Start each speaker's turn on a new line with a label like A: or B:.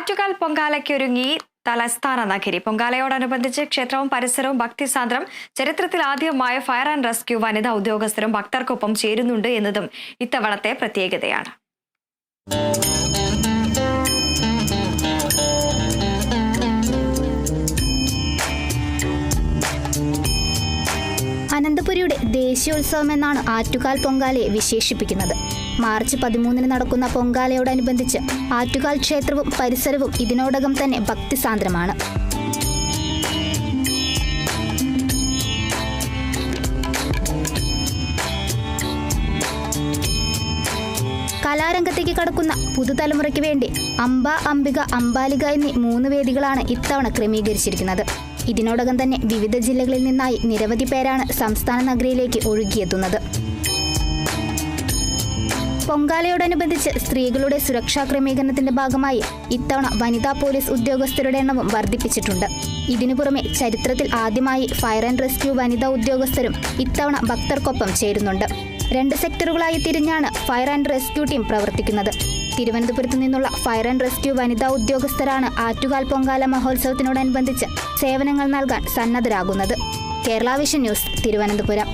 A: ആറ്റുകാൽ പൊങ്കാലയ്ക്കൊരുങ്ങി തലസ്ഥാന നഗരി. പൊങ്കാലയോടനുബന്ധിച്ച് ക്ഷേത്രവും പരിസരവും ഭക്തിസാന്ദ്രം. ചരിത്രത്തിൽ ആദ്യമായ ഫയർ ആൻഡ് റെസ്ക്യൂ വനിതാ ഉദ്യോഗസ്ഥരും ഭക്തർക്കൊപ്പം ചേരുന്നുണ്ട് എന്നതും ഇത്തവണത്തെ പ്രത്യേകതയാണ്.
B: അനന്തപുരിയുടെ ദേശീയോത്സവം എന്നാണ് ആറ്റുകാൽ പൊങ്കാലയെ വിശേഷിപ്പിക്കുന്നത്. മാർച്ച് 13 നടക്കുന്ന പൊങ്കാലയോടനുബന്ധിച്ച് ആറ്റുകാൽ ക്ഷേത്രവും പരിസരവും ഇതിനോടകം തന്നെ ഭക്തിസാന്ദ്രമാണ്. കലാരംഗത്തേക്ക് കടക്കുന്ന പുതുതലമുറയ്ക്ക് വേണ്ടി അംബ, അംബിക, അംബാലിക എന്നീ 3 വേദികളാണ് ഇത്തവണ ക്രമീകരിച്ചിരിക്കുന്നത്. ഇതിനോടകം തന്നെ വിവിധ ജില്ലകളിൽ നിന്നായി നിരവധി പേരാണ് സംസ്ഥാന നഗരിയിലേക്ക് ഒഴുകിയെത്തുന്നത്. പൊങ്കാലയോടനുബന്ധിച്ച് സ്ത്രീകളുടെ സുരക്ഷാ ക്രമീകരണത്തിന്റെ ഭാഗമായി ഇത്തവണ വനിതാ പോലീസ് ഉദ്യോഗസ്ഥരുടെ എണ്ണവും വർദ്ധിപ്പിച്ചിട്ടുണ്ട്. ഇതിനു പുറമെ ചരിത്രത്തിൽ ആദ്യമായി ഫയർ ആൻഡ് റെസ്ക്യൂ വനിതാ ഉദ്യോഗസ്ഥരും ഇത്തവണ ഭക്തർക്കൊപ്പം ചേരുന്നുണ്ട്. 2 സെക്ടറുകളായി തിരിഞ്ഞാണ് ഫയർ ആൻഡ് റെസ്ക്യൂ ടീം പ്രവർത്തിക്കുന്നത്. തിരുവനന്തപുരത്ത് നിന്നുള്ള ഫയർ ആൻഡ് റെസ്ക്യൂ വനിതാ ഉദ്യോഗസ്ഥരാണ് ആറ്റുകാൽ പൊങ്കാല മഹോത്സവത്തിനോടനുബന്ധിച്ച് സേവനങ്ങൾ നൽകാൻ സന്നദ്ധരാകുന്നത്. Kerala Vision News, Thiruvananthapuram.